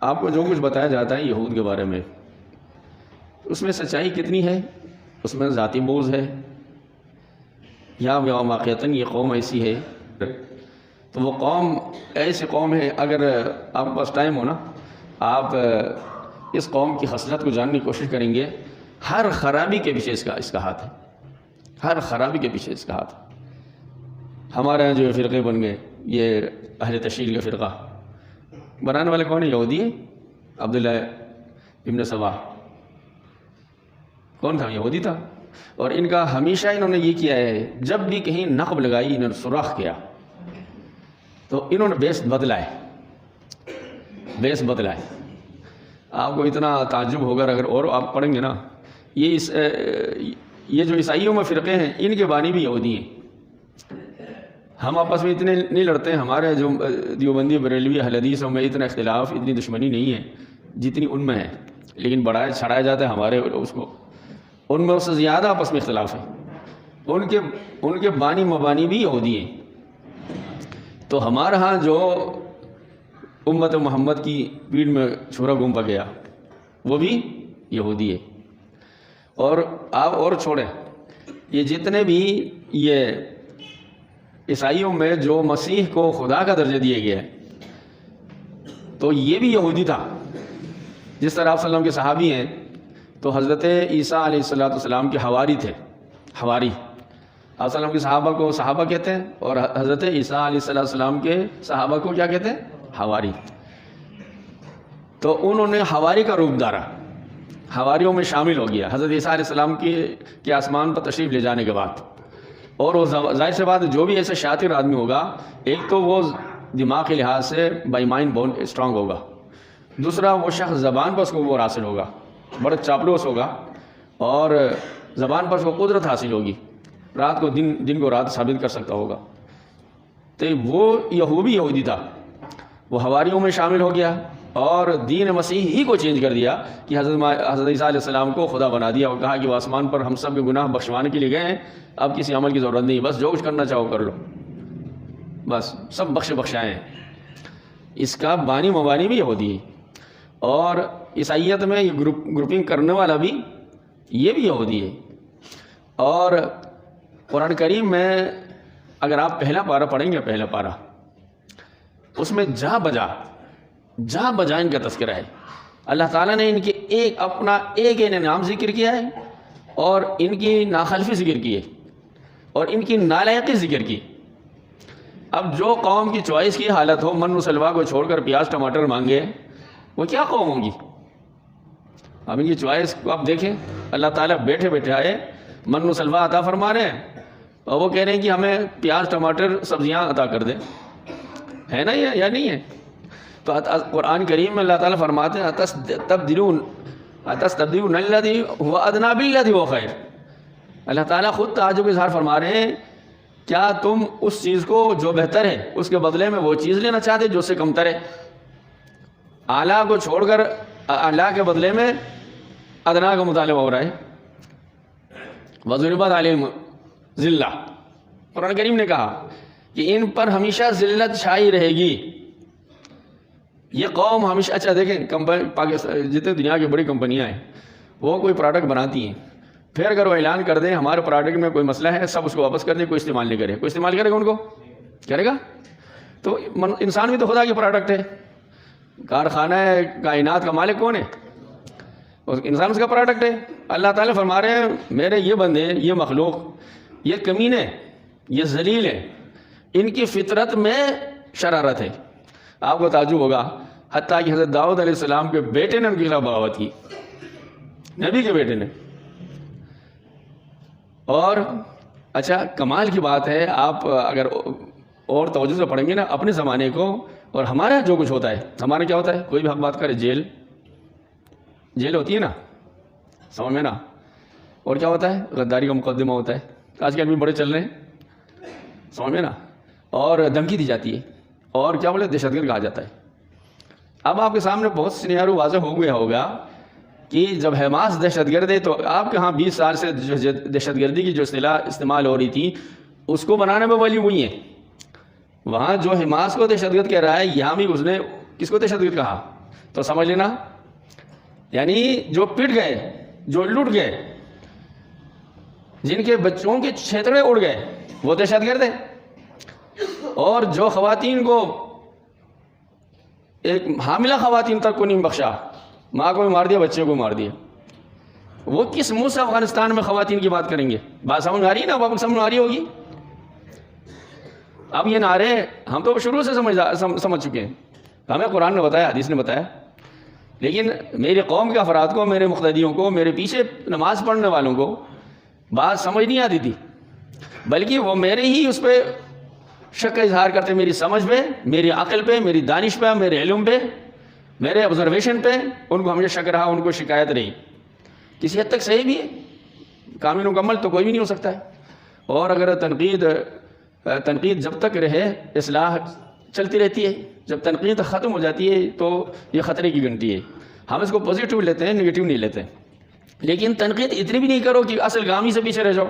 آپ کو جو کچھ بتایا جاتا ہے یہود کے بارے میں، اس میں سچائی کتنی ہے؟ اس میں ذاتی بغض ہے یا واقعتاً یہ قوم ایسی ہے؟ تو وہ قوم ایسی قوم ہے، اگر آپ کے پاس ٹائم ہو نا، آپ اس قوم کی خصلت کو جاننے کی کوشش کریں گے، ہر خرابی کے پیچھے اس کا ہاتھ ہے، ہر خرابی کے پیچھے اس کا ہاتھ ہے۔ ہمارے یہاں جو فرقے بن گئے، یہ اہل تشیل کا فرقہ بنانے والے کون ہیں؟ یہودی ہیں، عبداللہ ابن سبا کون تھا؟ یہودی تھا۔ اور ان کا ہمیشہ انہوں نے یہ کیا ہے، جب بھی کہیں نقب لگائی انہوں نے سوراخ کیا تو انہوں نے بیس بدلا ہے، بیس بدلا ہے۔ آپ کو اتنا تعجب ہوگا اگر اور آپ پڑھیں گے نا، یہ جو عیسائیوں میں فرقے ہیں ان کے بانی بھی یہودی ہیں۔ ہم آپس میں اتنے نہیں لڑتے ہیں، ہمارے جو دیوبندی بریلوی اہل حدیثوں میں اتنا اختلاف، اتنی دشمنی نہیں ہے جتنی ان میں ہے، لیکن بڑھایا چھڑایا جاتا ہے ہمارے اس کو، ان میں اس سے زیادہ آپس میں اختلاف ہے۔ ان کے بانی مبانی بھی یہودی ہیں۔ تو ہمارے ہاں جو امت محمد کی پیڑ میں چھورا گھومتا گیا وہ بھی یہودی ہے۔ اور آپ اور چھوڑیں، یہ جتنے بھی یہ عیسائیوں میں جو مسیح کو خدا کا درجہ دیا گیا ہے تو یہ بھی یہودی تھا۔ جس طرح آپ صلی اللہ علیہ وسلم کے صحابی ہیں تو حضرت عیسیٰ علیہ السلام کے حواری تھے، حواری۔ آپ صلی اللہ علیہ وسلم کے صحابہ کو صحابہ کہتے ہیں اور حضرت عیسیٰ علیہ السلام کے صحابہ کو کیا کہتے ہیں؟ حواری۔ تو انہوں نے حواری کا روپ دھارا، حواریوں میں شامل ہو گیا حضرت عیسیٰ علیہ السلام کے آسمان پر تشریف لے جانے کے بعد۔ اور وہ ظاہر سے بات، جو بھی ایسا شاطر آدمی ہوگا، ایک تو وہ دماغ کے لحاظ سے بائی مائنڈ بون اسٹرانگ ہوگا، دوسرا وہ شخص زبان پر اس کو وہ حاصل ہوگا، بڑا چاپلوس ہوگا، اور زبان پر اس کو قدرت حاصل ہوگی، رات کو دن کو رات ثابت کر سکتا ہوگا۔ تو وہ یہودی تھا، وہ حواریوں میں شامل ہو گیا اور دین مسیح ہی کو چینج کر دیا کہ حضرت عیسیٰ علیہ السلام کو خدا بنا دیا اور کہا کہ وہ آسمان پر ہم سب کے گناہ بخشوانے کے لیے گئے ہیں، اب کسی عمل کی ضرورت نہیں، بس جو کچھ کرنا چاہو کر لو، بس سب بخشائے ہیں۔ اس کا بانی مبانی بھی یہودی ہے، اور عیسائیت میں یہ گروپنگ کرنے والا بھی یہ بھی یہودی ہے۔ اور قرآن کریم میں اگر آپ پہلا پارہ پڑھیں گے، پہلا پارہ، اس میں جا بجا ان کا تذکرہ ہے۔ اللہ تعالیٰ نے ان کے اپنا ایک انعام ذکر کیا ہے، اور ان کی ناخلفی ذکر کی ہے، اور ان کی نالائقی ذکر کی۔ اب جو قوم کی چوائس کی حالت ہو، من و سلوا کو چھوڑ کر پیاز ٹماٹر مانگے، وہ کیا قوم ہوگی؟ اب ان کی چوائس کو آپ دیکھیں، اللہ تعالیٰ بیٹھے بیٹھے آئے من و سلوا عطا فرما رہے ہیں، اور وہ کہہ رہے ہیں کہ ہمیں پیاز ٹماٹر سبزیاں عطا کر دیں، ہے نا یہ یا نہیں ہے؟ تو قرآن کریم میں اللہ تعالیٰ فرماتے ہیں اتستبدلون الذی هو ادنی بالذی هو خیر۔ اللہ تعالیٰ خود تعجب کا اظہار فرما رہے ہیں، کیا تم اس چیز کو جو بہتر ہے اس کے بدلے میں وہ چیز لینا چاہتے جو اس سے کمتر ہے؟ اعلیٰ کو چھوڑ کر اعلیٰ کے بدلے میں ادنا کا مطالبہ ہو رہا ہے۔ وَضُرِبَتْ عَلَيْهِمُ الذِّلَّةُ، قرآن کریم نے کہا کہ ان پر ہمیشہ ذلت چھائی رہے گی۔ یہ قوم ہمیشہ، اچھا دیکھیں، پاکستان جتنے دنیا کی بڑی کمپنیاں ہیں وہ کوئی پروڈکٹ بناتی ہیں، پھر اگر وہ اعلان کر دیں ہمارے پروڈکٹ میں کوئی مسئلہ ہے، سب اس کو واپس کر دیں، کوئی استعمال نہیں کرے۔ کوئی استعمال کرے گا ان کو؟ کرے گا؟ تو انسان بھی تو خدا کی پروڈکٹ ہے، کارخانہ کائنات کا مالک کون ہے؟ انسان اس کا پروڈکٹ ہے۔ اللہ تعالیٰ فرما رہے ہیں میرے یہ بندے، یہ مخلوق، یہ کمینے، یہ ذلیل ہے، ان کی فطرت میں شرارت ہے۔ آپ کو تعجب ہوگا، حتیٰ کہ حضرت داؤد علیہ السلام کے بیٹے نے ان کے خلاف بغاوت کی، نبی کے بیٹے نے۔ اور اچھا کمال کی بات ہے، آپ اگر اور توجہ سے پڑھیں گے نا اپنے زمانے کو اور ہمارا جو کچھ ہوتا ہے، ہمارا کیا ہوتا ہے؟ کوئی بھی حق بات کرے جیل ہوتی ہے نا، سمجھ میں نا؟ اور کیا ہوتا ہے؟ غداری کا مقدمہ ہوتا ہے، آج کل بھی بڑے چل رہے ہیں، سمجھ میں نا؟ اور دھمکی دی جاتی ہے، اور کیا بولے؟ دہشت گرد کہا جاتا ہے۔ اب آپ کے سامنے بہت سینیارو واضح ہو گیا ہوگا کہ جب حماس دہشت گرد ہے تو آپ کے ہاں 20 سال سے دہشت گردی کی جو اصطلاح استعمال ہو رہی تھی اس کو بنانے میں ولی ہوئی ہیں۔ وہاں جو حماس کو دہشت گرد کہہ رہا ہے، یہاں بھی اس نے کس کو دہشت گرد کہا؟ تو سمجھ لینا یعنی جو پٹ گئے، جو لٹ گئے، جن کے بچوں کے چھیترے اڑ گئے وہ دہشت گرد ہے. اور جو خواتین کو، ایک حاملہ خواتین تک کو نہیں بخشا، ماں کو بھی مار دیا، بچے کو مار دیا، وہ کس منہ سے افغانستان میں خواتین کی بات کریں گے؟ بات سمجھ آ رہی ہے نا؟ آپ کو سمجھ آ رہی ہوگی. اب یہ نعرے ہم تو شروع سے سمجھ چکے ہیں، ہمیں قرآن نے بتایا، حدیث نے بتایا، لیکن میری قوم کے افراد کو، میرے مقتدیوں کو، میرے پیچھے نماز پڑھنے والوں کو بات سمجھ نہیں آتی تھی، بلکہ وہ میرے ہی اس پہ شک کا اظہار کرتے، میری سمجھ پہ، میری عقل پہ، میری دانش پہ، میرے علم پہ، میرے آبزرویشن پہ ان کو ہمیشہ شک رہا، ان کو شکایت رہی. کسی حد تک صحیح بھی ہے، کامل مکمل تو کوئی بھی نہیں ہو سکتا ہے. اور اگر تنقید جب تک رہے اصلاح چلتی رہتی ہے، جب تنقید ختم ہو جاتی ہے تو یہ خطرے کی گھنٹی ہے. ہم اس کو پازیٹیو لیتے ہیں، نگیٹیو نہیں لیتے. لیکن تنقید اتنی بھی نہیں کرو کہ اصل گامی سے پیچھے رہ جاؤ.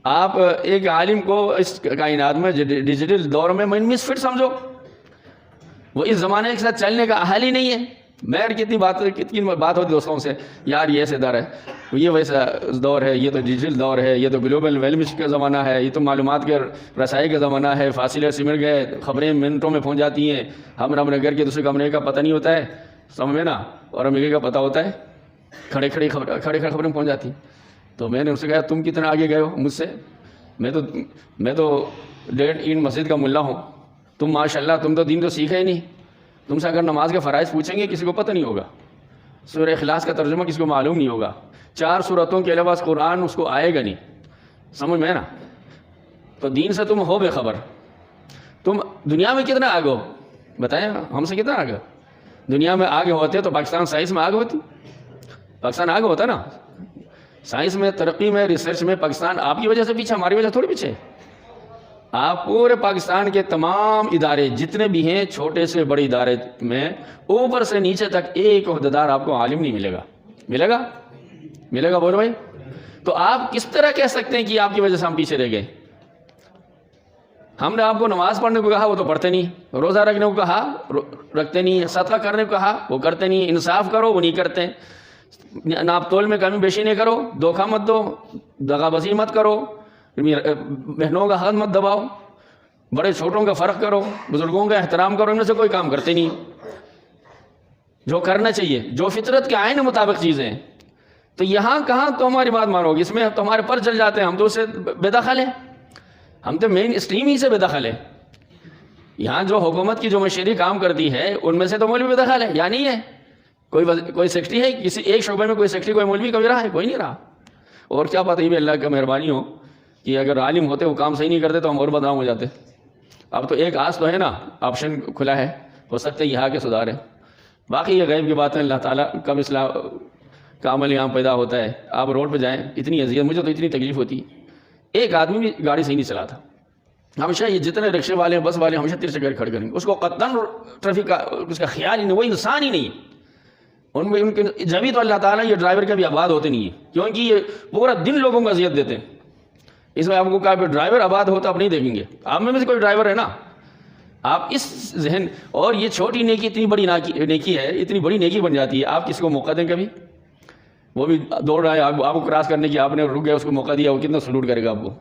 آپ ایک عالم کو اس کائنات میں ڈیجیٹل دور میں مس فٹ سمجھو، وہ اس زمانے کے ساتھ چلنے کا اہل ہی نہیں ہے. میں کتنی بات ہوتی دوستوں سے، یار یہ ایسے دور ہے، یہ ویسا دور ہے، یہ تو ڈیجیٹل دور ہے، یہ تو گلوبل ویلمس کا زمانہ ہے، یہ تو معلومات کے رسائی کا زمانہ ہے، فاصلے سمٹ گئے، خبریں منٹوں میں پہنچ جاتی ہیں، ہم اپنے گھر کے دوسرے کمرے کا پتہ نہیں ہوتا ہے، سمجھ میں نا، اور امریکہ کا پتہ ہوتا ہے، کھڑے کھڑے خبریں پہنچ جاتی. تو میں نے ان سے کہا تم کتنا آگے گئے ہو مجھ سے، میں تو ڈیڑھ اینٹ مسجد کا ملا ہوں، تم ماشاءاللہ تم تو دین تو سیکھا ہی نہیں. تم سے اگر نماز کے فرائض پوچھیں گے کسی کو پتہ نہیں ہوگا، سورہ اخلاص کا ترجمہ کسی کو معلوم نہیں ہوگا، 4 سورتوں کے علاوہ قرآن اس کو آئے گا نہیں، سمجھ میں نا. تو دین سے تم ہو بے خبر. تم دنیا میں کتنا آگے ہو بتائیں، ہم سے کتنا آگے؟ دنیا میں آگے ہوتے تو پاکستان سائنس میں آگے ہوتی، پاکستان آگے ہوتا نا سائنس میں، ترقی میں، ریسرچ میں. پاکستان آپ کی وجہ سے پیچھے، ہماری وجہ سے تھوڑی پیچھے. آپ پورے پاکستان کے تمام ادارے جتنے بھی ہیں، چھوٹے سے بڑے ادارے میں، اوپر سے نیچے تک ایک عہدیدار آپ کو عالم نہیں ملے گا. ملے گا بولو بھائی. تو آپ کس طرح کہہ سکتے ہیں کہ آپ کی وجہ سے ہم پیچھے رہ گئے؟ ہم نے آپ کو نماز پڑھنے کو کہا، وہ تو پڑھتے نہیں. روزہ رکھنے کو کہا، رکھتے نہیں. صدقہ کرنے کو کہا، وہ کرتے نہیں. انصاف کرو، وہ نہیں کرتے. ناپ تول میں کمی بیشی نہیں کرو، دھوکہ مت دو، دغا بازی مت کرو، بہنوں کا حق مت دباؤ، بڑے چھوٹوں کا فرق کرو، بزرگوں کا احترام کرو. ان میں سے کوئی کام کرتے نہیں جو کرنا چاہیے، جو فطرت کے آئین مطابق چیزیں. تو یہاں کہاں تو ہماری بات مانو گے؟ اس میں تو ہمارے پر چل جاتے ہیں، ہم تو اس سے بے دخل ہیں، ہم تو مین اسٹریم ہی سے بے دخل ہیں. یہاں جو حکومت کی جو مشیری کام کرتی ہے ان میں سے تو مولوی بے دخل ہے یا نہیں ہے؟ کوئی سیکرٹری ہے کسی ایک شعبے میں؟ کوئی سیکرٹری، کوئی مولوی کبھی رہا ہے؟ کوئی نہیں رہا. اور کیا پتہ، یہ بھی اللہ کا مہربانی ہو کہ اگر عالم ہوتے وہ کام صحیح نہیں کرتے تو ہم اور بدنام ہو جاتے. اب تو ایک آس تو ہے نا، آپشن کھلا ہے، ہو سکتا ہے یہاں کے سدھار ہے. باقی یہ غیب کی باتیں، اللہ تعالیٰ کب اصلاح کا عمل یہاں پیدا ہوتا ہے. آپ روڈ پہ جائیں، اتنی اذیت، مجھے تو اتنی تکلیف ہوتی. ایک آدمی بھی گاڑی صحیح نہیں چلاتا، ہمیشہ یہ جتنے رکشے والے، بس والے، ہمیشہ ترچے کر کھڑے کریں گے. اس کو قطعاً ٹریفک کا اس کا خیال ہی نہیں، وہ انسان ہی نہیں. ان کے جبھی تو اللہ تعالیٰ یہ ڈرائیور کے بھی آباد ہوتے نہیں ہیں، کیونکہ یہ پورا دن لوگوں کو اذیت دیتے ہیں. اس میں آپ کو کہا کہ ڈرائیور آباد ہوتا آپ نہیں دیکھیں گے. آپ میں سے کوئی ڈرائیور ہے نا؟ آپ اس ذہن، اور یہ چھوٹی نیکی اتنی بڑی نیکی ہے، اتنی بڑی نیکی بن جاتی ہے. آپ کسی کو موقع دیں کبھی، وہ بھی دوڑ رہا ہے آپ کو کراس کرنے کی، آپ نے رک گیا، اس کو موقع دیا، وہ کتنا سلوٹ کرے گا آپ کو.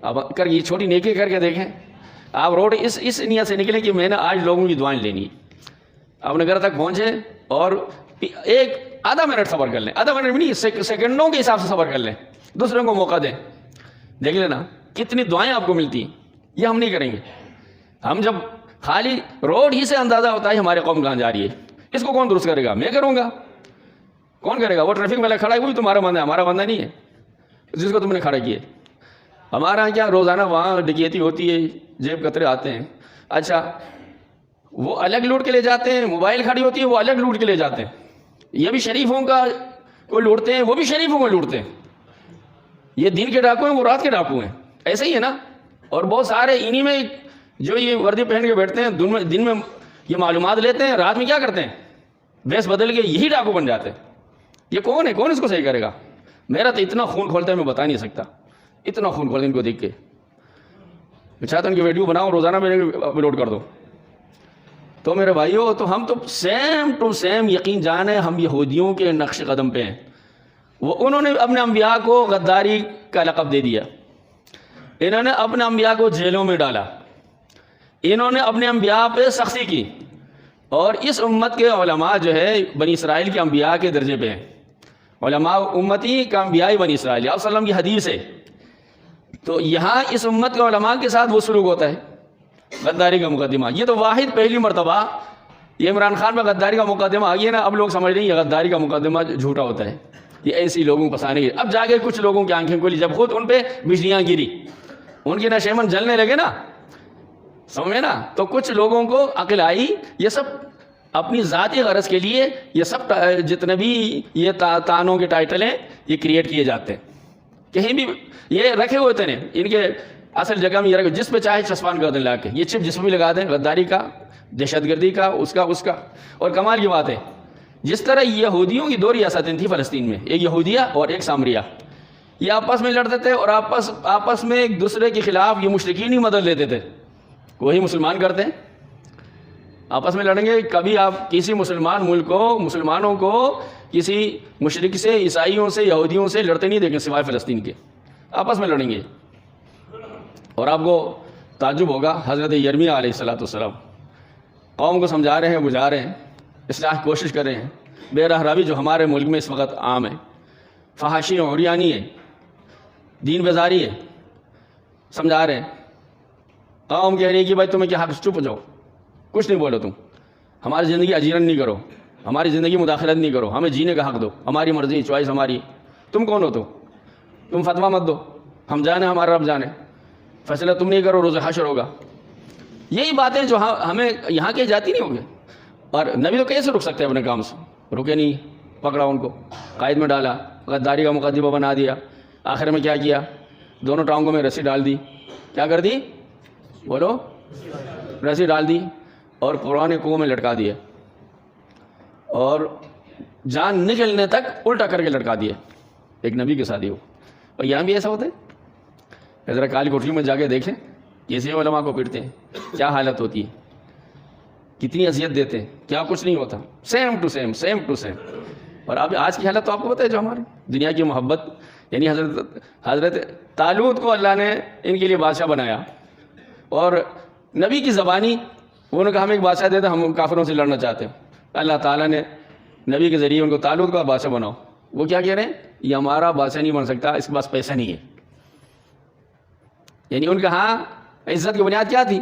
آپ کر یہ چھوٹی نیکی کر کے دیکھیں. آپ روڈ اس نیت سے نکلیں کہ میں نے آج لوگوں کی دعائیں لینی. اپنے گھر تک پہنچے اور ایک آدھا منٹ صبر کر لیں، آدھا منٹ بھی نہیں، سیکنڈوں کے حساب سے صبر کر لیں، دوسروں کو موقع دیں. دیکھ لینا کتنی دعائیں آپ کو ملتی ہیں. یہ ہم نہیں کریں گے. ہم جب خالی روڈ ہی سے اندازہ ہوتا ہے ہمارے قوم کہاں جا رہی ہے. اس کو کون درست کرے گا؟ میں کروں گا. کون کرے گا؟ وہ ٹریفک والا کھڑا ہے، وہ بھی تمہارا بندہ ہے، ہمارا بندہ نہیں ہے جس کو تم نے کھڑا کیا. ہمارا کیا روزانہ وہاں ڈکیتی ہوتی ہے، جیب کترے آتے ہیں. اچھا وہ الگ لوٹ کے لے جاتے ہیں، موبائل کھڑی ہوتی ہے وہ الگ لوٹ کے لے جاتے ہیں. یہ بھی شریفوں کا کو لوٹتے ہیں، وہ بھی شریفوں کو لوٹتے ہیں. یہ دن کے ڈاکو ہیں، وہ رات کے ڈاکو ہیں. ایسے ہی ہے نا. اور بہت سارے انہی میں جو یہ وردی پہن کے بیٹھتے ہیں، دن میں یہ معلومات لیتے ہیں، رات میں کیا کرتے ہیں؟ بیس بدل کے یہی ڈاکو بن جاتے ہیں. یہ کون ہے؟ کون اس کو صحیح کرے گا؟ میرا تو اتنا خون کھولتا ہے میں بتا نہیں سکتا. اتنا خون کھولتا ہے ان کو دیکھ کے. میں چاہتا ہوں ان کی ویڈیو بناؤ، روزانہ میں اپلوڈ کر دو. تو میرے بھائیوں تو ہم تو سیم ٹو سیم یقین جانے ہم یہودیوں کے نقش قدم پہ ہیں. انہوں نے اپنے انبیاء کو غداری کا لقب دے دیا, انہوں نے اپنے انبیاء کو جیلوں میں ڈالا, انہوں نے اپنے انبیاء پہ سختی کی, اور اس امت کے علماء جو ہے بنی اسرائیل کے انبیاء کے درجے پہ ہیں. علماء امتی کا انبیاء بنی اسرائیل, آپ صلی اللہ علیہ وسلم کی حدیث ہے. تو یہاں اس امت کے علماء کے ساتھ وہ سلوک ہوتا ہے, غداری کا مقدمہ. یہ تو واحد پہلی مرتبہ یہ عمران خان میں غداری کا مقدمہ آ گیا نا. اب لوگ سمجھ رہے ہیں یہ غداری کا مقدمہ جھوٹا ہوتا ہے, یہ ایسی لوگوں کو پسانے گی. اب جا کے کچھ لوگوں کی آنکھیں کھلی جب خود ان پہ بجلیاں گری, ان کے نشیمن جلنے لگے نا, سمجھے نا, تو کچھ لوگوں کو عقل آئی یہ سب اپنی ذاتی غرض کے لیے یہ سب جتنے بھی یہ تانوں کے ٹائٹل ہیں یہ کریٹ کیے جاتے ہیں. کہیں بھی یہ رکھے ہوئے تھے, ان کے اصل جگہ میں یہ رکھے, جس پہ چاہے چسپان کر دیں لا کے, یہ چپ جس پہ بھی لگا دیں, غداری کا, دہشت گردی کا, اس کا. اور کمال کی بات ہے جس طرح یہودیوں کی 2 ریاستیں تھیں فلسطین میں, ایک یہودیہ اور ایک سامریہ, یہ آپس میں لڑتے تھے اور آپس میں ایک دوسرے کے خلاف یہ مشرکین ہی مدد لیتے تھے. وہی مسلمان کرتے ہیں, آپس میں لڑیں گے. کبھی آپ کسی مسلمان ملک کو, مسلمانوں کو کسی مشرک سے, عیسائیوں سے, یہودیوں سے لڑتے نہیں دیکھیں سوائے فلسطین کے, آپس میں لڑیں گے. اور آپ کو تعجب ہوگا, حضرت یرمیہ علیہ السلام قوم کو سمجھا رہے ہیں, بجھا رہے ہیں, اصلاح کی کوشش کر رہے ہیں. بے رہروی جو ہمارے ملک میں اس وقت عام ہے, فحاشی عریانی ہے, دین بیزاری ہے, سمجھا رہے ہیں. قوم کہہ رہی ہے کہ بھائی تمہیں کیا حق, چپ ہو جاؤ, کچھ نہیں بولو, تم ہماری زندگی اجیرن نہیں کرو, ہماری زندگی مداخلت نہیں کرو, ہمیں جینے کا حق دو, ہماری مرضی, چوائس ہماری. تم کون ہو, تم فتویٰ مت دو, ہم جانے, ہمارا رب جانے, فیصلہ تم نہیں کرو, روز حشر ہوگا. یہی باتیں جو ہمیں یہاں کے جاتی نہیں ہوگی. اور نبی تو کیسے رک سکتے ہیں اپنے کام سے, رکے نہیں, پکڑا ان کو, قائد میں ڈالا, غداری کا مقدمہ بنا دیا. آخر میں کیا کیا, دونوں ٹانگوں میں رسی ڈال دی. کیا کر دی, بولو, رسی ڈال دی اور پرانے کنویں میں لٹکا دیا, اور جان نکلنے تک الٹا کر کے لٹکا دیا. ایک نبی کے ساتھ ہی ہو. اور یہاں بھی ایسا ہوتا ہے, ذرا کالی کوٹری میں جا کے دیکھیں کیسے علماء کو پیٹتے ہیں, کیا حالت ہوتی ہے, کتنی اذیت دیتے ہیں, کیا کچھ نہیں ہوتا. Same to same. اور اب آج کی حالت تو آپ کو پتہ ہے, جو ہماری دنیا کی محبت, یعنی حضرت طالوت کو اللہ نے ان کے لیے بادشاہ بنایا, اور نبی کی زبانی انہوں نے کہا ہمیں ایک بادشاہ دے دیں, ہم کافروں سے لڑنا چاہتے ہیں. اللہ تعالیٰ نے نبی کے ذریعے ان کو طالوت کا بادشاہ بناؤ. وہ کیا کہہ رہے ہیں, یہ ہمارا بادشاہ نہیں بن سکتا, اس کے پاس پیسہ نہیں ہے. یعنی ان کا ہاں عزت کی بنیاد کیا تھی,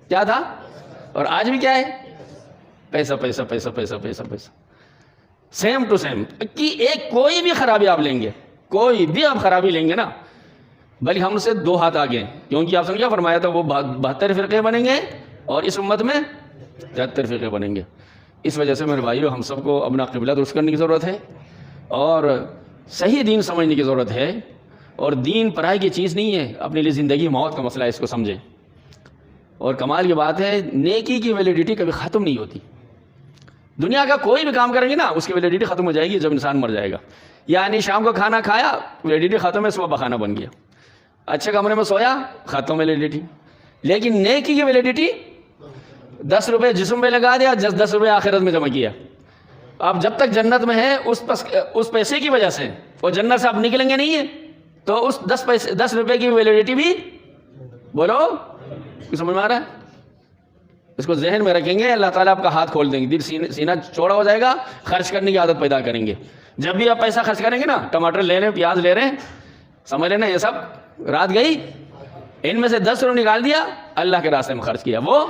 کیا تھا, اور آج بھی کیا ہے, پیسہ پیسہ پیسہ پیسہ پیسہ پیسہ. Same to same. کہ ایک کوئی بھی خرابی آپ لیں گے, کوئی بھی آپ خرابی لیں گے نا, بلکہ ہم سے 2 ہاتھ آگے ہیں. کیونکہ آپ نے کیا فرمایا تھا, وہ 72 فرقے بنیں گے اور اس امت میں 73 فرقے بنیں گے. اس وجہ سے میرے بھائیو ہم سب کو اپنا قبلہ درست کرنے کی ضرورت ہے, اور صحیح دین سمجھنے کی ضرورت ہے. اور دین پرائے کی چیز نہیں ہے, اپنے لیے زندگی موت کا مسئلہ ہے, اس کو سمجھیں. اور کمال کی بات ہے, نیکی کی ویلیڈیٹی کبھی ختم نہیں ہوتی. دنیا کا کوئی بھی کام کریں گے نا, اس کی ویلیڈیٹی ختم ہو جائے گی جب انسان مر جائے گا. یعنی شام کو کھانا کھایا, ویلیڈیٹی ختم ہے, صبح بخانا بن گیا. اچھے کمرے میں سویا, ختم ویلیڈیٹی. لیکن نیکی کی ویلیڈیٹی 10 روپے جسم پہ لگا دیا, 10 روپے آخرت میں جمع کیا. آپ جب تک جنت میں ہیں اس پیسے کی وجہ سے, اور جنت سے آپ نکلیں گے نہیں ہیں, تو اس 10 روپے کی ویلیڈیٹی بھی, بولو, سمجھ میں آ رہا ہے؟ اس کو ذہن میں رکھیں گے, اللہ تعالیٰ آپ کا ہاتھ کھول دیں گے, دل سینہ چوڑا ہو جائے گا, خرچ کرنے کی عادت پیدا کریں گے. جب بھی آپ پیسہ خرچ کریں گے نا, ٹماٹر لے رہے ہیں, پیاز لے رہے ہیں, سمجھ لینا یہ سب رات گئی, ان میں سے 10 روپے نکال دیا, اللہ کے راستے میں خرچ کیا, وہ